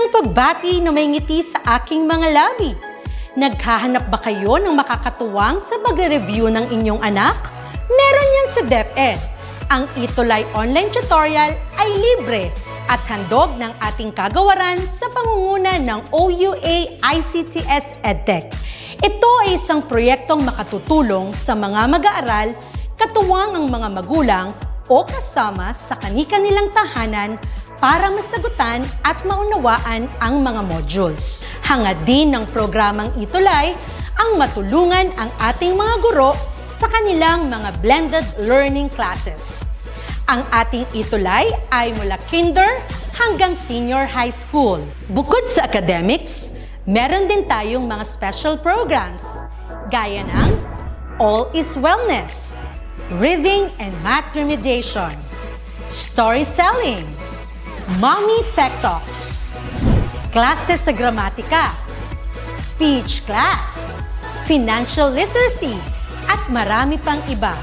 isang pagbati na may ngiti sa aking mga labi. Naghahanap ba kayo ng makakatuwang sa pagre-review ng inyong anak? Meron yan sa DepEd. Ang ETUlay online tutorial ay libre at handog ng ating kagawaran sa pangunguna ng OUA ICTS EdTech. Ito ay isang proyektong makatutulong sa mga mag-aaral, katuwang ang mga magulang o kasama sa kani-kanilang tahanan para masagutan at maunawaan ang mga modules. Hangad din ng programang ETUlay ang matulungan ang ating mga guro sa kanilang mga blended learning classes. Ang ating ETUlay ay mula kinder hanggang senior high school. Bukod sa academics, meron din tayong mga special programs gaya ng All is Wellness, Reading and Math Remediation, Storytelling, Mommy Tech Talks, Classes sa Gramatika, Speech Class, Financial Literacy, at marami pang iba.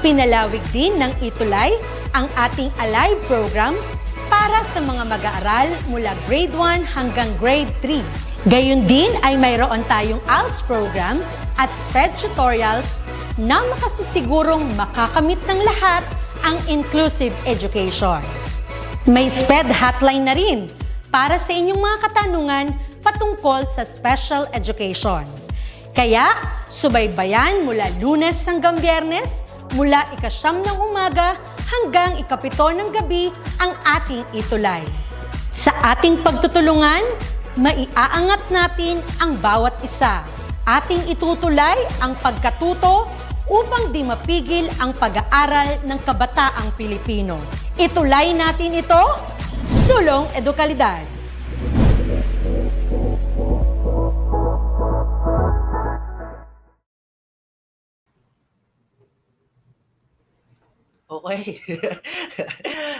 Pinalawig din ng ETUlay ang ating Alive program para sa mga mag-aaral mula grade 1 hanggang grade 3. Gayon din ay mayroon tayong ALS program at SPED tutorials na makasisigurong makakamit ng lahat ang inclusive education. May SPED hotline na rin para sa inyong mga katanungan patungkol sa special education. Kaya, subaybayan mula Lunes hanggang Biyernes, mula 9:00 ng umaga hanggang 7:00 ng gabi ang ating ETUlay. Sa ating pagtutulungan, maiaangat natin ang bawat isa. Ating itutulay ang pagkatuto upang di mapigil ang pag-aaral ng kabataang Pilipino. Itulay natin ito, sulong edukalidad. Okay.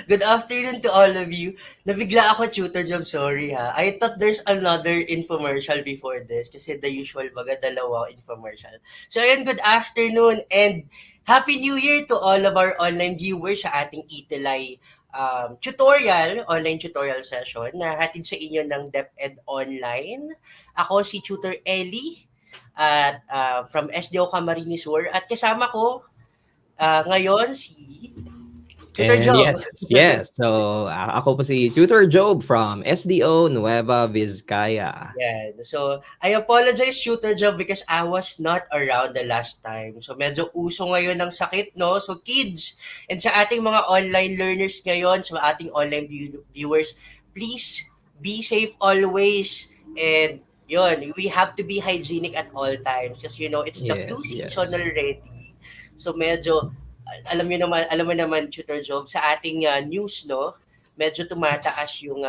Good afternoon to all of you. Nabigla ako, Tutor Job, sorry ha. I thought there's another infomercial before this kasi the usual baga dalawa infomercial. So ayun, good afternoon and Happy New Year to all of our online viewers sa ating ETUlay online tutorial session na hatid sa inyo ng DepEd Online. Ako si Tutor Ellie at from SDO Camarines Sur at kasama ko ngayon si Tutor Job. Yes. So, ako po si Tutor Job from SDO Nueva Vizcaya. Yeah. So, I apologize, Tutor Job, because I was not around the last time. So, medyo uso ngayon ng sakit, no? So, kids, and sa ating mga online learners ngayon, sa ating online viewers, please be safe always. And, yun, we have to be hygienic at all times. Just, it's the flu season already. So medyo alam mo naman Tutor Job sa ating news, no, medyo tumataas yung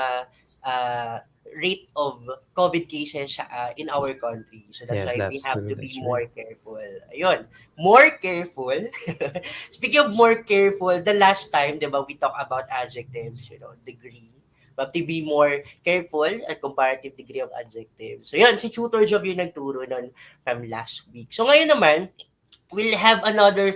rate of COVID cases in our country. So that's why we have to be more careful. Ayun, more careful. Speaking of more careful, the last time, 'di ba, we talk about adjectives, degree. We have to be more careful at comparative degree of adjectives. So yun, si Tutor Job yung nagturo nun from last week. So ngayon naman, we'll have another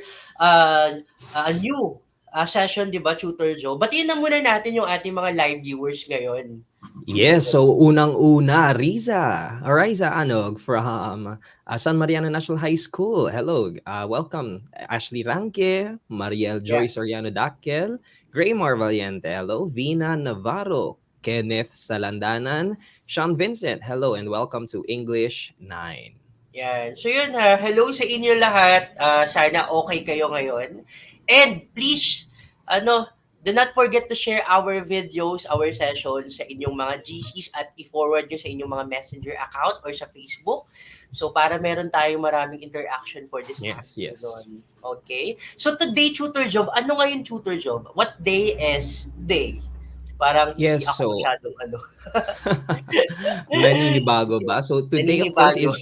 new session, di ba, Tutor Joe? Batiin na muna natin yung ating mga live viewers ngayon. Yes, so unang-una, Riza Anog from San Mariano National High School. Hello, welcome. Ashley Ranque, Mariel Joy Soriano Dakel, Graymar Valiente, hello. Vina Navarro, Kenneth Salandanan, Sean Vincent, hello, and welcome to English 9. Yan. So yun hello sa inyo lahat. Sana okay kayo ngayon. And please, do not forget to share our videos, our sessions sa inyong mga GCs at i-forward nyo sa inyong mga messenger account or sa Facebook. So para meron tayong maraming interaction for this afternoon. Okay? So today, Tutor Job, ano ngayon, Tutor Job? What day is day? Parang hindi ako masyadong Naninibago ba? So today, of course, is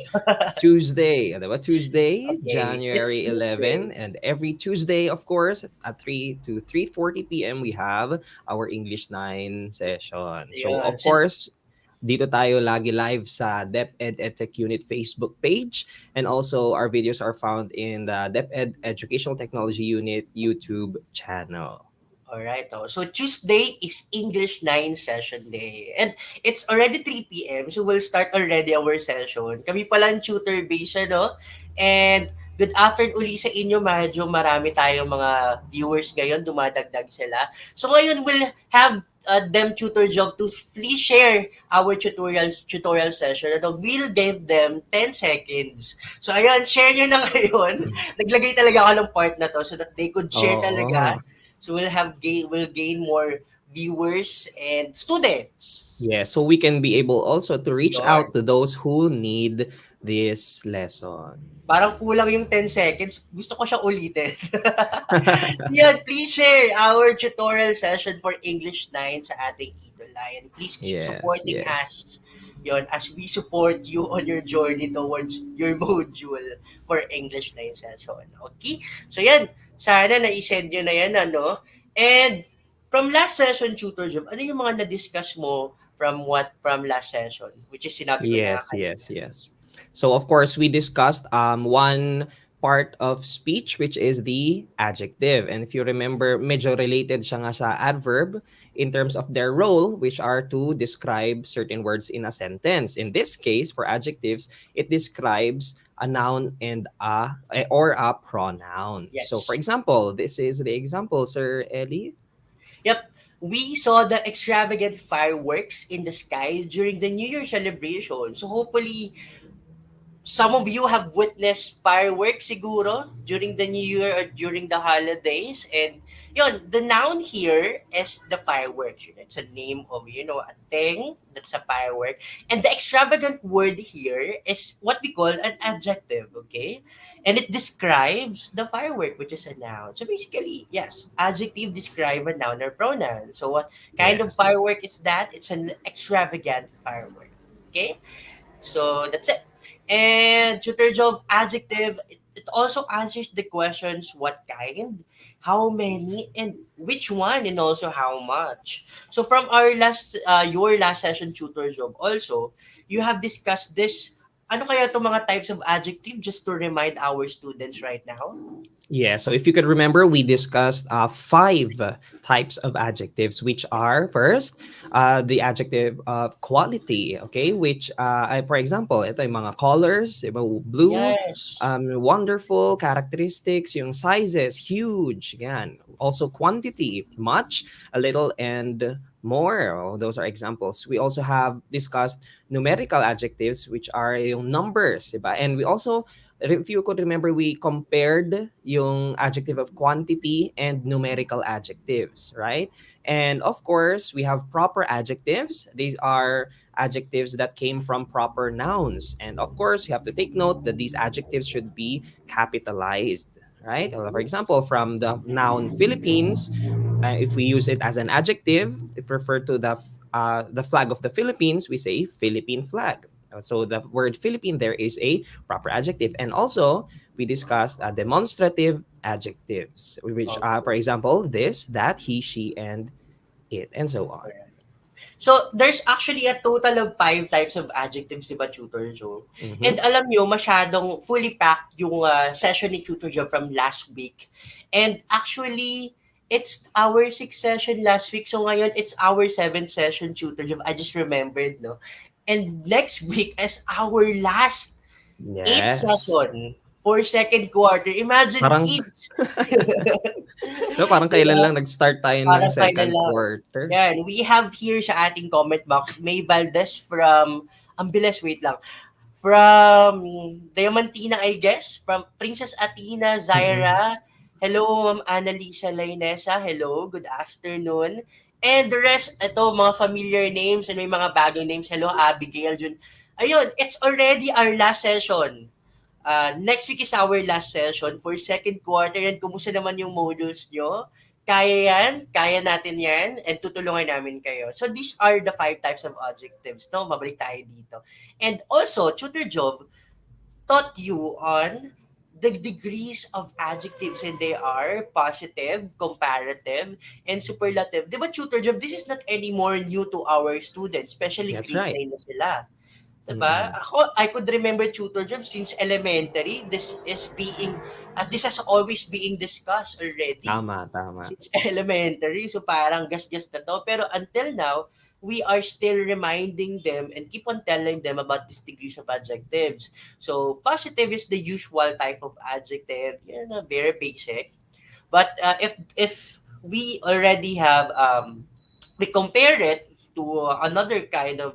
Tuesday. Tuesday, okay. January 11. And every Tuesday, of course, at 3 to 3:40 p.m., we have our English 9 session. So, of course, dito tayo lagi live sa DepEd EdTech Unit Facebook page. And also, our videos are found in the DepEd Educational Technology Unit YouTube channel. Alright. Oh. So Tuesday is English 9 session day. And it's already 3 p.m. So we'll start already our session. Kami pala ang tutor base, ano? And good afternoon uli sa inyo. Medyo marami tayong mga viewers ngayon. Dumadagdag sila. So ngayon we'll have them tutor job to please share our tutorial session. Ano, we'll give them 10 seconds. So ayun, share nyo na ngayon. Naglagay talaga ako ng part na to so that they could share Oo. talaga. So we'll gain more viewers and students. Yeah, so we can be able also to reach Yun. out to those who need this lesson. Parang kulang yung 10 seconds. Gusto ko siyang ulitin. So yun, please share our tutorial session for English 9 sa ating ETUlay. And please keep Yes, supporting yes. us yun, as we support you on your journey towards your module for English 9 session. Okay? So yan, sana na-send nyo na yan, ano? And from last session, Tutor Job, ano yung mga na-discuss mo from last session? Which is sinabi ko na nga Yes, kanina. yes, yes. So of course we discussed one part of speech which is the adjective. And if you remember, medyo related siya nga sa adverb in terms of their role, which are to describe certain words in a sentence. In this case, for adjectives, it describes a noun and or a pronoun. So for Yes. example, this is the example, Sir Ellie. Yep. We saw the extravagant fireworks in the sky during the New Year celebration. So hopefully, some of you have witnessed fireworks siguro during the New Year or during the holidays. And yun, the noun here is the fireworks. You know, it's a name of, a thing that's a firework. And the extravagant word here is what we call an adjective, okay? And it describes the firework, which is a noun. So basically, yes, adjective describe a noun or pronoun. So what kind of Yes, yes. firework is that? It's an extravagant firework. Okay? So that's it. And tutor job adjective, it also answers the questions what kind, how many, and which one, and also how much. So from our your last session tutor job, also you have discussed this. Ano kaya itong mga types of adjective just to remind our students right now? Yeah, so if you could remember, we discussed five types of adjectives, which are first, the adjective of quality, okay? Which, for example, ito yung mga colors, diba, blue, Yes. wonderful, characteristics, yung sizes, huge, yan. Also quantity, much, a little, and more. Oh, those are examples. We also have discussed numerical adjectives, which are yung numbers, diba? And we also, if you could remember, we compared yung adjective of quantity and numerical adjectives, right? And of course, we have proper adjectives. These are adjectives that came from proper nouns. And of course, we have to take note that these adjectives should be capitalized, right? For example, from the noun Philippines, if we use it as an adjective, if refer to the flag of the Philippines, we say Philippine flag. So the word Philippine there is a proper adjective. And also, we discussed demonstrative adjectives, which are, for example, this, that, he, she, and it, and so on. So, there's actually a total of 5 types of adjectives, di ba, Tutor Joe? And Mhm. alam nyo, masyadong fully packed yung session ni Tutor Joe from last week. And actually, it's our 6th session last week. So, ngayon, it's our 7th session, Tutor Joe. I just remembered, no? And next week is our last 8th Yes. session for second quarter. Imagine, Parang, kids. no, parang kailan lang nag-start tayo ng Parang final second lang. quarter. Yan, we have here sa ating comment box, May Valdez from, ang bilis, wait lang, from Diamantina, I guess, from Princess Athena, Mm-mm. Zaira, hello, Ma'am Annalisa Lainesa, hello, good afternoon. And the rest, ito, mga familiar names and may mga bagong names, hello, Abigail, Jun. Ayun, it's already our last session. Next week is our last session for second quarter. And kumusta naman yung modules nyo? Kaya yan, kaya natin yan, and tutulungan namin kayo. So these are the 5 types of adjectives, no? Mabalik tayo dito. And also, Tutor Job taught you on the degrees of adjectives, and they are positive, comparative, and superlative. Di ba, Tutor Job, this is not anymore new to our students, especially That's grade right. 9 na sila. Diba? Mm. Ako, I could remember tutor job since elementary. This has always being discussed already Tama, tama. since elementary. So parang gas-gas na to. Pero until now, we are still reminding them and keep on telling them about these degrees of adjectives. So positive is the usual type of adjective, very basic. But if we already have we compare it to another kind of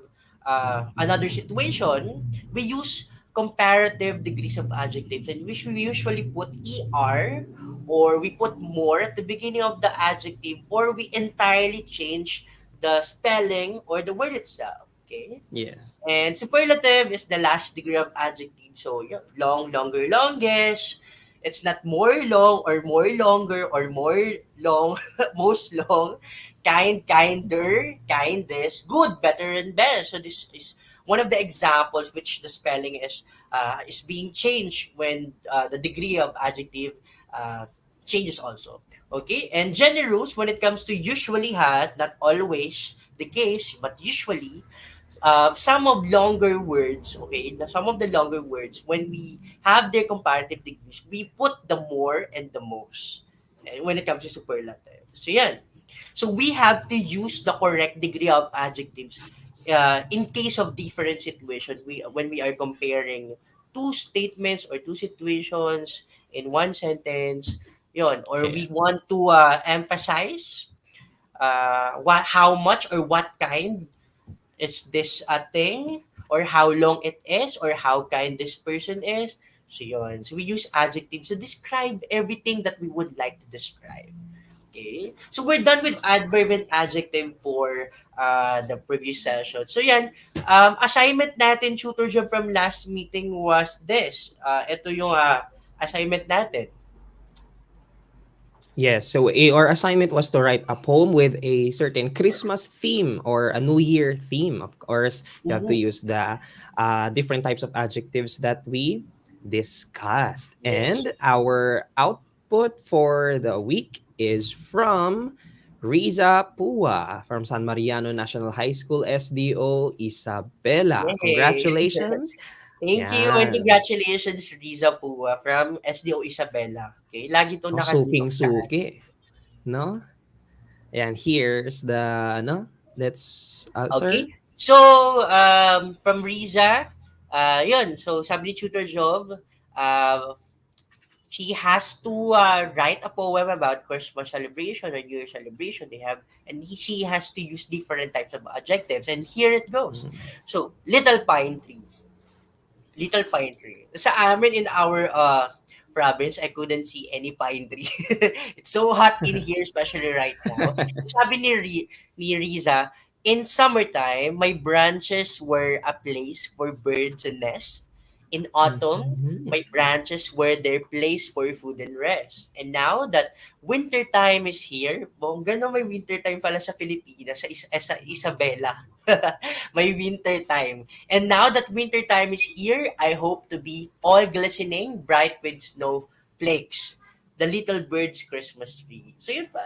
another situation, we use comparative degrees of adjectives, and which we usually put er, or we put more at the beginning of the adjective, or we entirely change the spelling or the word itself. Okay. Yes. And superlative is the last degree of adjective. So, long, longer, longest. It's not more long or more longer or more long, most long, kind, kinder, kindest, good, better, and best. So this is one of the examples which the spelling is being changed when the degree of adjective uh, changes also. Okay, and generous when it comes to usually had, not always the case, but usually some of longer words, okay, some of the longer words, when we have their comparative degrees, we put the more and the most when it comes to superlative. So, yan. So, we have to use the correct degree of adjectives in case of different situations when we are comparing two statements or two situations in one sentence, yon, or we Yeah. want to emphasize how much or what kind is this a thing, or how long it is, or how kind this person is. So yun. So we use adjectives to describe everything that we would like to describe. Okay? So we're done with adverb and adjective for the previous session. So yan, assignment natin, tutor job from last meeting was this. Ito yung assignment natin. Yes, so our assignment was to write a poem with a certain Christmas theme or a New Year theme. Of course, you have to Mhm. use the different types of adjectives that we discussed. Yes. And our output for the week is from Riza Pua from San Mariano National High School, SDO Isabela. Yay! Congratulations. Thank you and Yan. congratulations Riza Pua from SDO Isabela. Okay, lagi itong Oh, nakadunok sa atin. suking-suki, no? And here's the ano, let's Okay? sir. So, from Riza, yun. So, sabi ni Tutor Jov, uh, she has to write a poem about Christmas celebration or New Year celebration they have, and she has to use different types of adjectives. And here it goes. Mm. So, little pine tree. Little pine tree. Sa amin in our province, I couldn't see any pine tree. It's so hot in here, especially right now. Sabi ni Riza, in summertime, my branches were a place for birds to nest. In autumn, Mhm. my branches were their place for food and rest. And now that winter time is here, bongga na may winter time pala sa Pilipinas, sa Isabela. May winter time. And now that winter time is here, I hope to be all glistening, bright with snow flakes. The little bird's Christmas tree. So yun pa,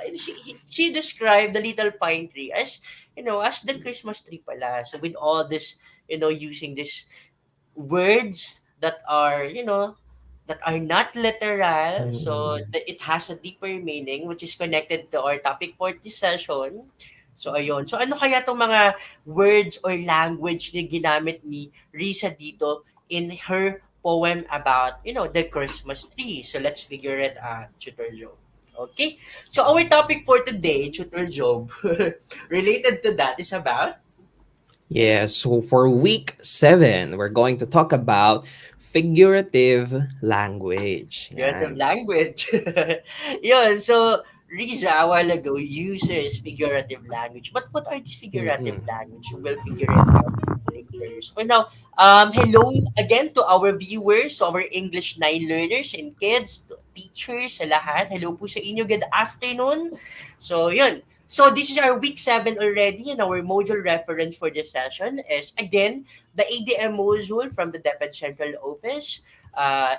she described the little pine tree as, as the Christmas tree pala. So with all this, using this words that are not literal, so Mm. it has a deeper meaning which is connected to our topic for this session. So ayun. So ano kaya tong mga words or language na ginamit ni Risa dito in her poem about, the Christmas tree. So let's figure it out, Tutor Job. Okay? So our topic for today, Tutor Job, related to that is about Yeah, so for week 7, we're going to talk about figurative language. figurative Yan. language. Yun, so Riza a while ago uses figurative language. But what are these figurative Mm-mm. language? We'll figure it out later. So for now, hello again to our viewers, to our English 9 learners and kids, to teachers, sa lahat. Hello po sa inyo. Good afternoon. So yun. So this is our week 7 already, and our module reference for this session is again the ADM module from the DepEd Central Office.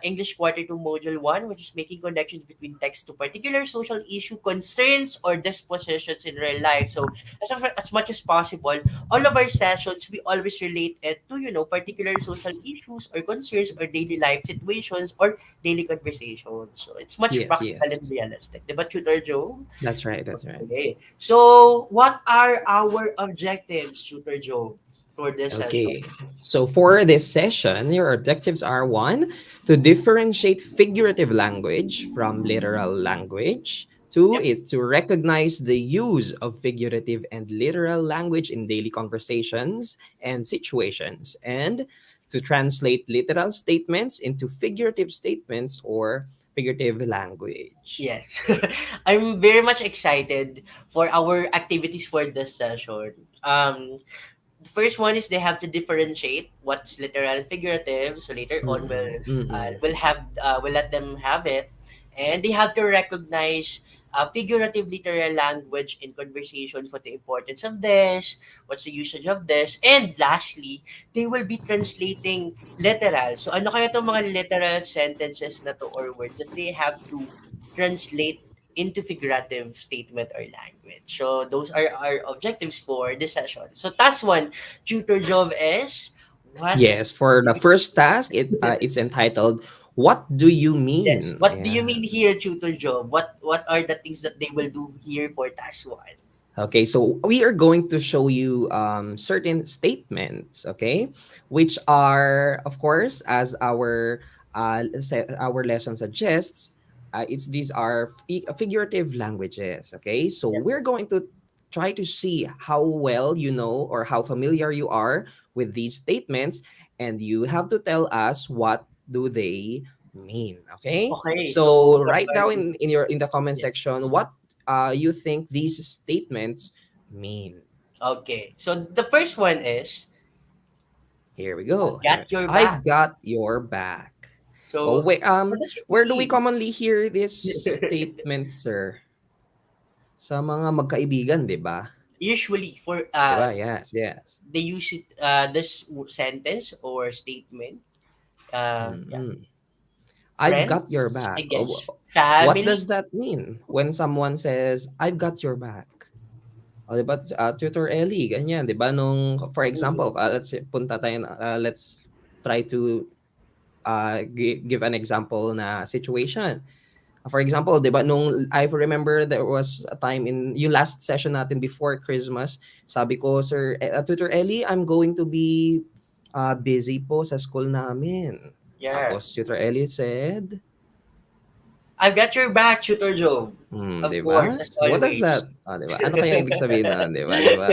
English Quarter 2 Module 1, which is making connections between text to particular social issue, concerns, or dispositions in real life. So, as much as possible, all of our sessions, we always relate it to, particular social issues or concerns or daily life situations or daily conversations. So, it's much Yes, practical and yes. realistic. Diba, Tutor Joe? That's right, that's right. Okay. So, what are our objectives, Tutor Joe, for this session? Okay. So for this session, your objectives are one, to differentiate figurative language from literal language. Two Yep. is to recognize the use of figurative and literal language in daily conversations and situations. And to translate literal statements into figurative statements or figurative language. Yes. I'm very much excited for our activities for this session. The first one is they have to differentiate what's literal and figurative. So later on, Mm-mm, mm-mm. we'll let them have it, and they have to recognize figurative literal language in conversations. What the importance of this? What's the usage of this? And lastly, they will be translating literal. So ano kaya itong mga literal sentences na to or words that they have to translate into figurative statement or language. So those are our objectives for this session. So task one, tutor job is what? Yes, for the first task, it's entitled "What do you Yes. mean?" What do you Yeah. mean here, tutor job? What are the things that they will do here for task one? Okay, so we are going to show you certain statements, okay, which are, of course, as our lesson suggests, it's these are figurative languages, okay. So Yep. we're going to try to see how well you know or how familiar you are with these statements, and you have to tell us what do they mean, okay. Okay. So So write down in the comment yes. section what you think these statements mean. Okay. So the first one is Here we go. I've got your I've back. got your back. Oh So wait, what does it where do we mean? commonly hear this statement, sir? Sa mga magkaibigan, 'di ba? Usually for 'Di ba? Yes, yes. they use it sentence or statement. Yeah, Mm-mm. I've got your friends, I back. Oh, guess, what family. does that mean when someone says, I've got your back? O, di ba, Tutor Ellie, ganyan, di ba? Nung, for example, Mhm. let's try to give an example na situation. For example, 'di ba nung I remember there was a time in yung last session natin before Christmas, sabi ko, Sir Tutor Ellie, I'm going to be busy po sa school namin. Yeah. Tapos Tutor Ellie said, I've got your back, Tutor Joe. Of 'di course, ba? as So what does always. that? 'Di ba? Ano kayang ibig sabihin na, 'di ba? 'Di ba?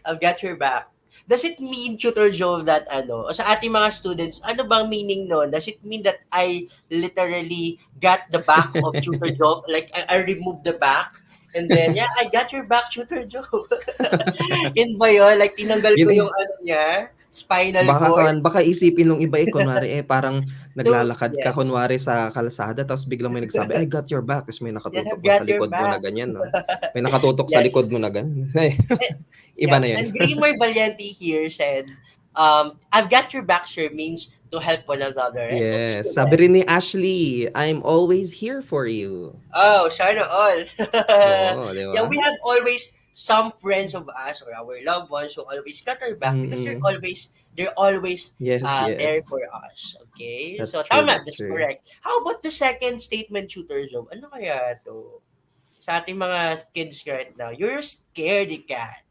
I've got your back. Does it mean, Tutor Joe, that o sa ating mga students, ano bang meaning nun? Does it mean that I literally got the back of Tutor Joe? Like, I removed the back? And then, yeah, I got your back, Tutor Joe. Yun ba yun? Like, tinanggal ko Yun yung niya, spinal baka cord. baka isipin nung iba, kunwari, parang So, naglalakad ka yes. kunwari sa kalsada tapos biglang may nagsabi, "I got your back." Tapos may Yeah, nakatutok I've dun sa got your likod mo na back. ganyan 'no? May nakatutok sa Yes. likod mo na gano'n. Eh, Iba yeah, na yun. and Gramer Valiente here said, I've got your back, sir, means to help one another. And Yes, sabi excellent. rin ni Ashley, "I'm always here for you." Oh, sana all. Oo, 'di Yeah, ba? we have always some friends of us or our loved ones who always got our back because Mm. they're always Yes, there yes. for us. Okay? That's So true, tama, that's that's true. correct. How about the second statement, Shooter Job? Ano kaya to? Sa ating mga kids right now, you're a scaredy cat.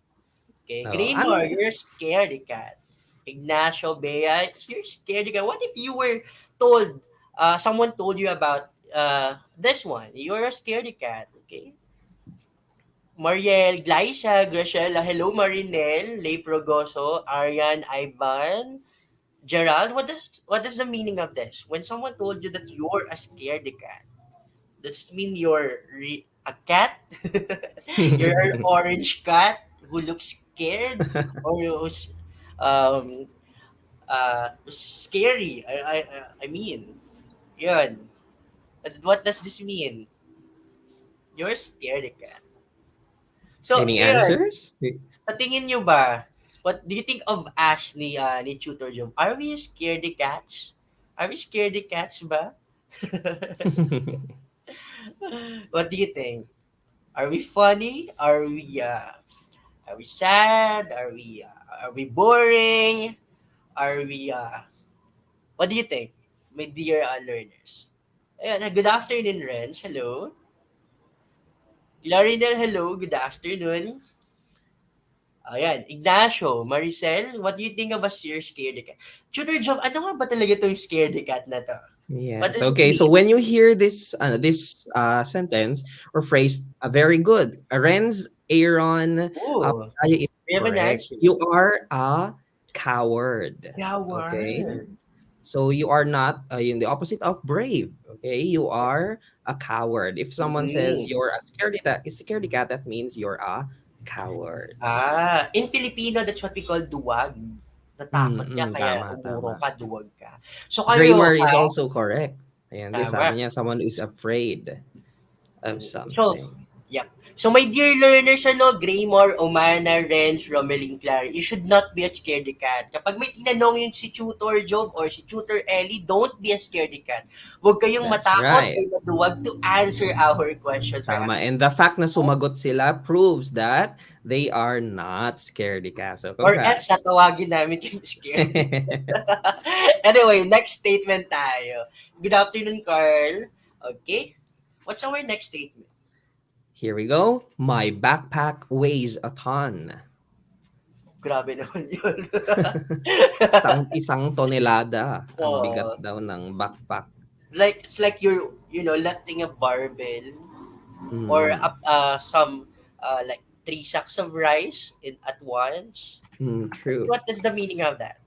Okay, Oo, ano Graymore, you're a scaredy cat. Ignacio, Bea, you're a scaredy cat. What if you were told, someone told you about this one? You're a scaredy cat. Okay. Mariel, Glycia, Graciela, hello Marinel, Lay Progoso, Arian, Ivan, Gerald, what is the meaning of this? When someone told you that you're a scaredy cat, does it mean you're a cat? You're an orange cat who looks scared or who's um scary. I mean, yun. What does this mean? You're scared cat. So, Any yun. answers? Sa tingin nyo ba, what do you think of Ash ni Tutor Job? Are we scaredy cats? Are we scaredy cats ba? What do you think? Are we funny? Are we sad? Are we boring? Are we what do you think, my dear learners? Ayan, good afternoon, Renz. Hello. Clarinel, hello. Good afternoon. Ayan, Ignacio, Maricel, what do you think of a scaredy cat? Tutor Job, ano nga ba talaga itong scaredy cat na to? What Yes. does it Okay. So mean? when you hear this sentence or phrase, very good. Renz, Aaron, Oh, Maya is we have an correct. answer. You are a coward. Okay. Coward. So you are not in the opposite of brave. Okay. You are a coward. If someone says Mm-mm. you're a scaredy cat, that means you're a coward. In Filipino, that's what we call duwag. Natakot ka, kaya Tama, umurong tama. ka, duwag ka. So kayo, Grammar is ha? also correct. Ayan, di Tama. sabi niya, someone who's afraid of So, something. yeah. So, my dear learners, Graymore, Omana, Renz, Romeline, Clary, you should not be a scaredy cat. Kapag may tinanong yung si Tutor Job or si Tutor Ellie, don't be a scaredy cat. Huwag kayong That's matakot right. or maduwag to answer our questions. Tama. And the fact na sumagot sila proves that they are not scaredy cat. So, Or else, congrats. tatawagin namin kayong scaredy. Anyway, next statement tayo. Good afternoon, Carl. Okay. What's our next statement? Here we go. My backpack weighs a ton. Grabe naman yun. Isang tonelada ang bigat Oo. daw ng backpack. Like it's like you're lifting a barbell or Mm, some like three sacks of rice at once. true. What is the meaning of that?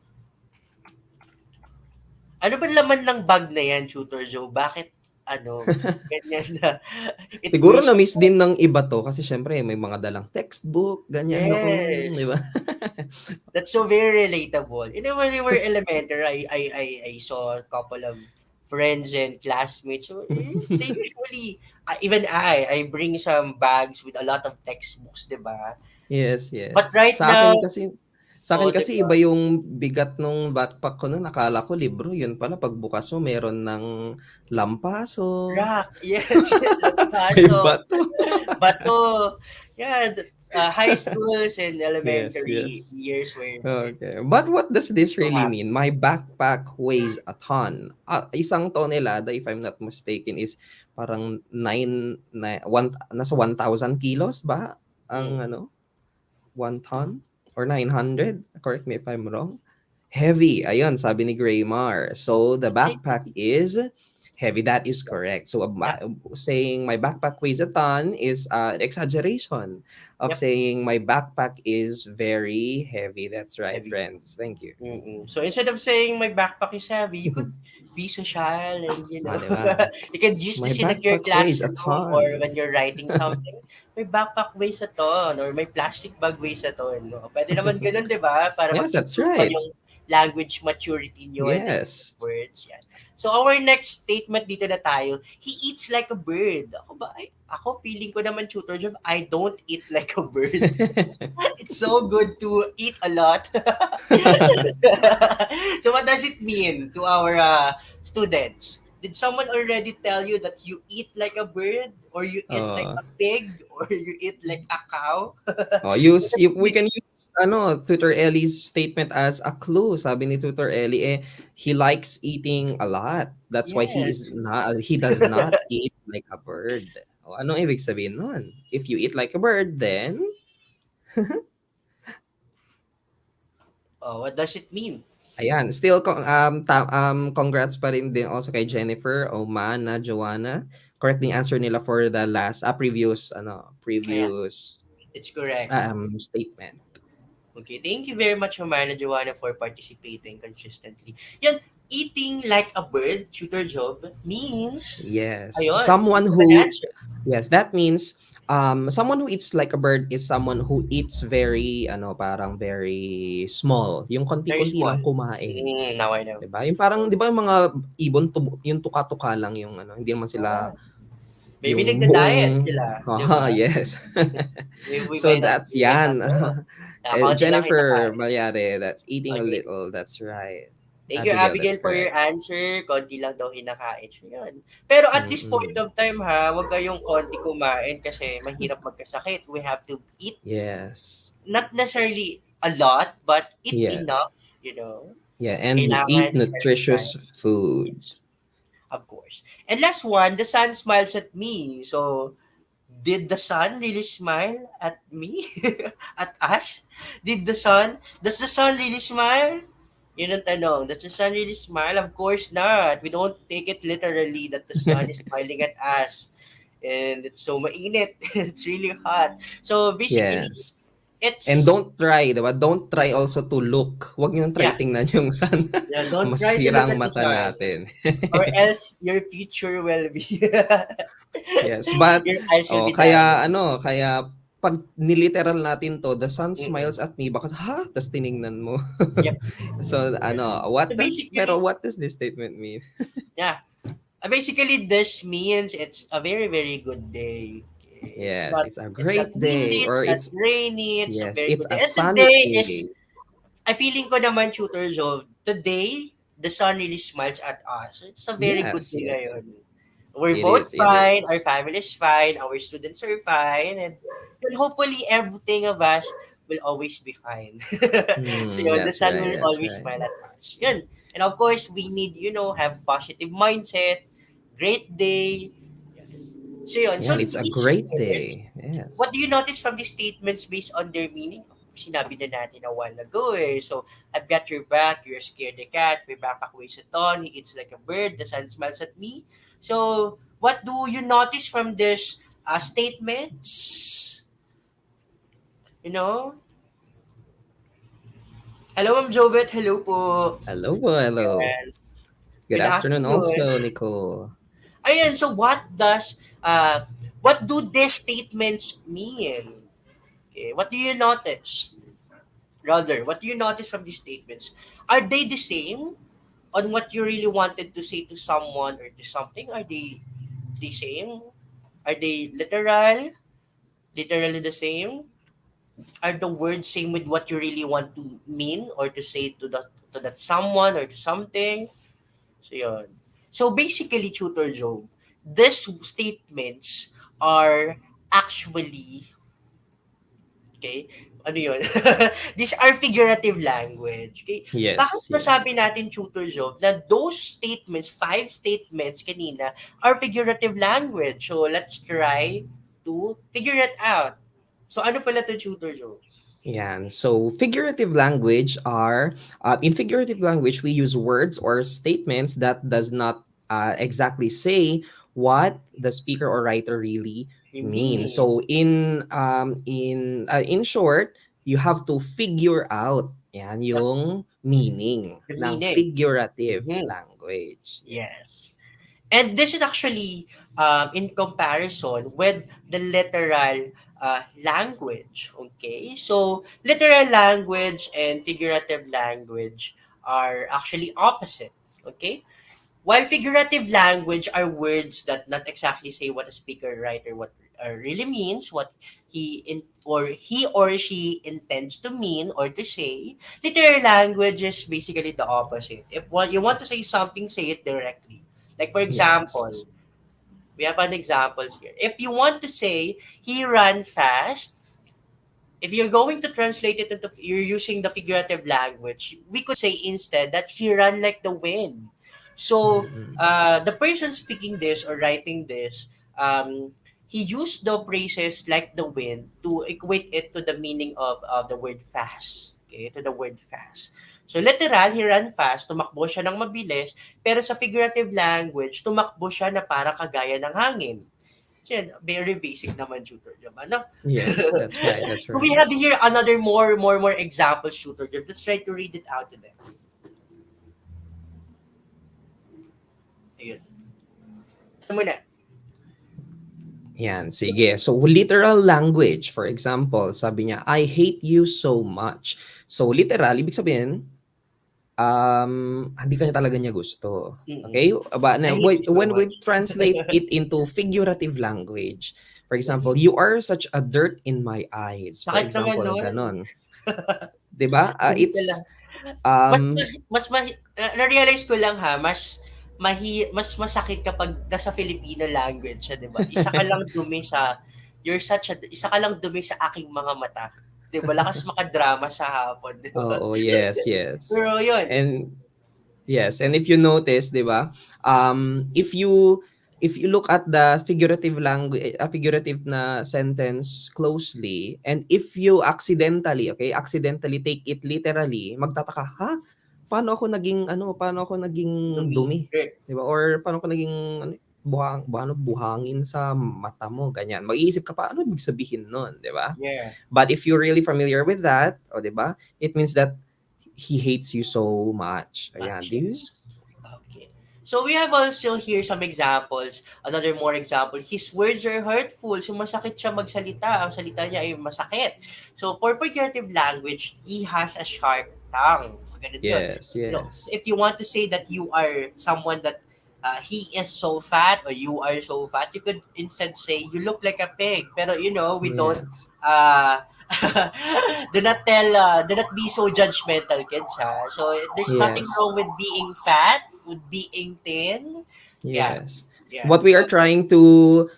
Ano ba laman ng bag na yan, Tutor Joe? Bakit ganyan na it Siguro weighs na-miss din ng iba to kasi syempre may mga dalang textbook, ganyan noon, di yes. ba? That's so very relatable. When we were elementary, I saw a couple of friends and classmates. So, they usually, even I bring some bags with a lot of textbooks, di ba? Yes, But yes. right now, Sa akin oh, di kasi ba? iba yung bigat nung backpack ko no'n, akala ko libro, yun pala pagbukas mo meron ng lampaso, Rock, yes, yes, may lampaso, bato. bato. Yeah, high schools and Yes, elementary yes. years were Okay. But what does this so really happy. mean? My backpack weighs a ton. Isang tonelada, if I'm not mistaken, is parang nasa 1,000 kilos ba? Mm. Ang 1 ton or 900? Correct me if I'm wrong. Heavy. Ayun, sabi ni Graymar. So the That's it. backpack is heavy. That is correct. So Yep, saying my backpack weighs a ton is an exaggeration of yep, saying my backpack is very heavy. That's right, heavy. friends. Thank you. Mm-mm. So instead of saying my backpack is heavy, you could be social and Di ba? you could use My this in like your backpack weighs a classroom or ton. when you're writing something. My backpack weighs a ton or my plastic bag weighs a ton. No? Pwede naman ganun, di ba? Para Yes, that's mag-improve pa right. yung language maturity nyo and then Yes. words. Yan. So our next statement dito na tayo, he eats like a bird. Ako feeling ko naman, Tutor Job, I don't eat like a bird. It's so good to eat a lot. So what does it mean to our students? Did someone already tell you that you eat like a bird, or you eat like Oh. a pig, or you eat like a cow? We can use Tutor Ellie's statement as a clue. Sabi ni Tutor Ellie he likes eating a lot. That's why Yes. he does not eat like a bird. O, anong ibig sabihin nun? If you eat like a bird, then Oh, what does it mean? ayan, still congrats pa rin din also kay Jennifer, Omana, Joanna. Correct yung answer nila for the last Ayan, previous it's correct. statement. Okay, thank you very much, Humana Joanna, for participating consistently. Yan, eating like a bird, Tutor Job, means, Yes. ayun, you have an answer. Yes, that means someone who eats like a bird is someone who eats very parang very small. Yung Very konti-konti small. lang kumain. Now I know. 'Di ba? Yung parang 'di ba yung mga ibon yung tuka-tuka lang yung hindi naman Ah, sila maybe yung nagda-diet buong sila, di ba? yes. We So we might not yan. know. Nakakonti lang Jennifer kinakain. Malyare, that's eating a Okay. little. That's right. Thank you, Abigail, that's Abigail, for your correct. answer. Konti lang daw hinakain. So, yun. Pero at this point Mm-mm. of time, ha, huwag kayong konti kumain kasi mahirap magkasakit. We have to eat, Yes. not necessarily a lot, but eat Yes. enough, you know. Yeah, and Kailangan eat healthy nutritious tayo. food. Yes, of course. And last one, the sun smiles at me. So, did the sun really smile at me? At us? Does the sun really smile? Yun ang tanong. Does the sun really smile? Of course not. We don't take it literally that the sun is smiling at us. And it's so mainit. It's really hot. So basically, Yes. And it's, don't try, diba? Don't try also to look. Huwag niyong try yeah, tingnan yung sun. yeah, don't try to Masisira look ang at the mata sun. natin. Or else your future will be, Yes, but your eyes will oh, be damaged. kaya pag niliteral natin to, the sun smiles Mm-mm. at me, baka ha, tas tiningnan mo. Yep. So So what does this statement mean? yeah. Basically, this means it's a very, very good day. Okay. Yes, it's a It's not great day, windy, or it's not it's rainy, it's a yes, very it's good day. a And sunny today day. is, I feeling ko naman, Tutor Joe, today, the sun really smiles at us. It's a very good Yes, day yes. ngayon. We're It both is, it fine, our is. family is fine, our students are fine, and hopefully everything of us will always be fine. So yun, the That's sun right, will that's always right. smile at us. Yun. And of course, we need, have positive mindset, great day. So yun. So Yeah, it's a these great words, day. Yes. what do you notice from these statements based on their meaning? Sinabi na natin a while ago eh. So, I've got your back, you're scared the cat, my backpack weighs a ton, he eats like a bird, the sun smiles at me. So, what do you notice from this statements? You know? Hello, Ma'am Jobet. Hello po. Hello po, hello. And Good good afternoon afternoon. also, Nicole. Ayan, so what do these statements mean? Okay, what do you notice? Rather, what do you notice from these statements? Are they the same on what you really wanted to say to someone or to something? Are they the same? Are they literal? Literally the same? Are the words same with what you really want to mean or to say to that someone or to something? So yun. So basically, Tutor Joe, these statements are actually, okay, ano yun? These are figurative language. Okay? Bakit Yes, masabi yes. natin, Tutor Job, na those statements, 5 statements kanina, are figurative language? So, let's try to figure it out. So, ano pala to, Tutor Job? Yeah, so figurative language are in figurative language we use words or statements that does not exactly say what the speaker or writer really Yung means. meaning, So in short, you have to figure out yan the, yung meaning the ng meaning. figurative Mhm. language. Yeah. Yes. And this is actually in comparison with the literal language. Okay, so literal language and figurative language are actually opposite. Okay, while figurative language are words that not exactly say what a speaker writer what really means, what he or she intends to mean or to say. Literal language is basically the opposite. If what you want to say something, say it directly. Like for Yes. example, we have an example here. If you want to say he ran fast, if you're going to translate it into you're using the figurative language, we could say instead that he ran like the wind. So Mm-mm. the person speaking this or writing this, he used the phrases like the wind to equate it to the meaning of the word fast. Okay, to the word fast. So literal, he ran fast, tumakbo siya ng mabilis, pero sa figurative language, tumakbo siya na para kagaya ng hangin. Yan, very basic naman tutor job, ano? Yes, that's right. That's So we right. have here another more example tutor job. Let's try to read it out to them. Ayun. Ano muna? Yan, sige. So, literal language, for example, sabi niya, I hate you so much. So, literal, ibig sabihin, hindi kanya talaga niya gusto. Mm-mm. Okay? But I hate you so when we much. translate it into figurative language, for example, Yes. you are such a dirt in my eyes. For Sakit naman example, nun. ganon. 'Di ba? Hindi It's pala. Mas Um, mas na-realize ko lang ha, mas masakit kapag nasa Filipino language siya, 'di ba? Isa ka lang dumi sa aking mga mata. 'Di ba? Lakas makadrama sa hapon, 'di ba? Oo, yes, yes. Pero 'yun, And yes, and if you notice, 'di ba? If you look at the figurative language, figurative na sentence closely, and if you accidentally, okay, accidentally take it literally, magtataka, ha? Paano ako naging dumi. dumi, 'di ba? Or paano ako naging ano, buhangin sa mata mo, ganyan. Mag-iisip ka pa, ano ibig sabihin nun, 'di ba? Yeah. But if you're really familiar with that, o 'di ba? It means that he hates you so much. Ayan, Much, do you? yes. Okay. So we have also here some examples. Another more example. His words are hurtful. So masakit siya magsalita. Ang salita niya ay masakit. So for figurative language, he has a sharp tongue. So ganun yun. Yes, You know, yes. if you want to say that you are someone that he is so fat or you are so fat, you could instead say you look like a pig. Pero we don't Yes. uh, do not be so judgmental, kids, ha? So there's nothing Yes. wrong with being fat, with being thin. Yeah, Yes. yeah. What we So are trying to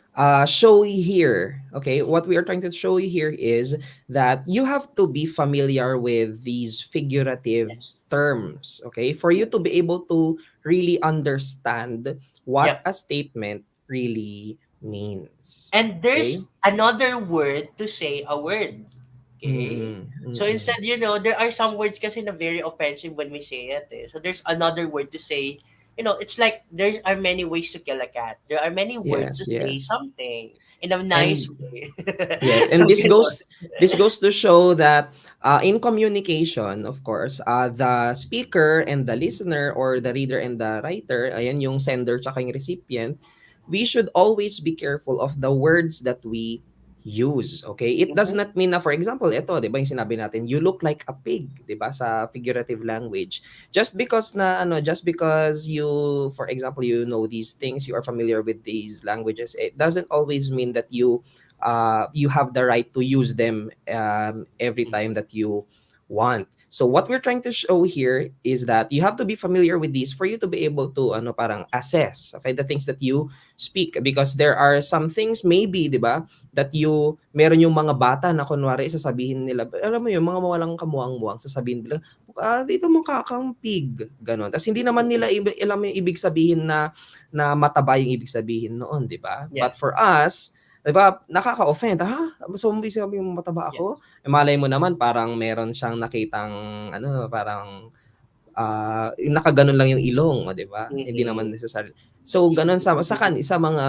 show you here, okay, what we are trying to show you here is that you have to be familiar with these figurative yes, terms, okay, for you to be able to really understand what yep. a statement really means. And Okay? there's another word to say a word. Okay? Mm-mm, So mm-mm. instead, there are some words kasi na very offensive when we say it. Eh. So there's another word to say. It's like there are many ways to kill a cat. There are many words to Yes, say yes. something in a nice And way. yes, So, and this goes to show that in communication, of course, the speaker and the listener, or the reader and the writer, ayan yung sender tsaka yung recipient, we should always be careful of the words that we use. Okay? It does mhm, not mean na, for example, ito, 'di ba, yung sinabi natin, you look like a pig, 'di ba, sa figurative language. Just because you, for example, you know these things, you are familiar with these languages, it doesn't always mean that you have the right to use them every time mhm. that you want. So what we're trying to show here is that you have to be familiar with these for you to be able to parang assess, okay, the things that you speak, because there are some things maybe, 'di ba, that meron yung mga bata na kunwari sasabihin nila, alam mo yung mga mawalang kamuang-muang, sasabihin nila, dito mukha kang pig, ganon. Tapos hindi naman nila alam yung ibig sabihin na mataba yung ibig sabihin noon, 'di ba? Yeah, But for us, 'di ba, nakaka-offend. So ibig sabihin mo mataba yeah. ako? Eh, malay mo naman parang meron siyang nakitang parang nakaganon lang yung ilong, oh, 'di ba? Hindi naman Mhm. necessarily. So gano'n sa mga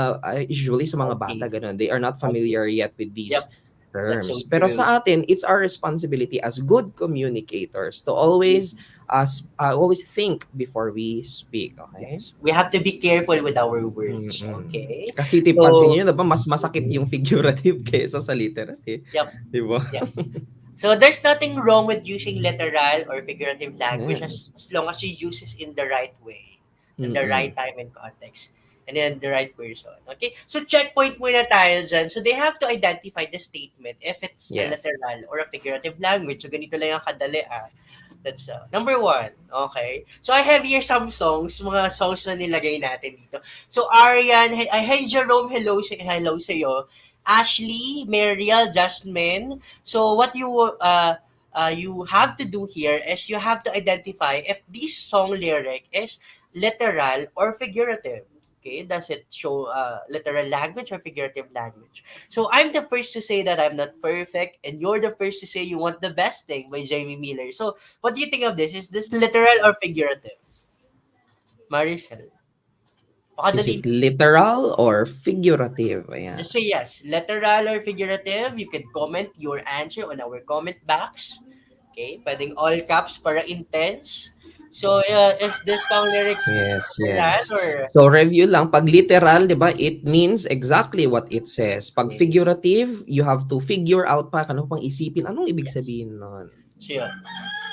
usually sa mga bata Okay, gano'n, they are not okay. familiar yet with these Yep, that's so terms. Pero true. sa atin, it's our responsibility as good communicators to always think before we speak, okay? Yes. We have to be careful with our words. Mm. Okay? Kasi pansin So, niyo 'di ba, mas masakit yung figurative kaysa sa literal, eh, yep, 'di ba? yep. So there's nothing wrong with using literal or figurative language Yes. as long as you use it in the right way, in the right Mm. time and context, and in the right person. Okay? So checkpoint muna tayo dyan. So they have to identify the statement if it's a Yes. literal or a figurative language. So ganito lang yung kadali. That's number one. Okay? So I have here some songs, mga songs na nilagay natin dito. So Arian, hey Jerome, hello sa'yo. Ashley, Mariel, Jasmine. So what you have to do here is you have to identify if this song lyric is literal or figurative. Okay, does it show literal language or figurative language? So I'm the first to say that I'm not perfect, and you're the first to say you want the best thing by Jamie Miller. So what do you think of this? Is this literal or figurative? Maricel, Is pakadali. it literal or figurative? Ayan. Just say yes, literal or figurative. You can comment your answer on our comment box. Okay, pwedeng all caps para intense. So, is this song lyrics Yes, literal yes. or So review lang, pag literal, 'di ba, it means exactly what it says. Pag okay? figurative, you have to figure out pa, ano pang isipin, anong ibig Yes. sabihin nun? So, yun.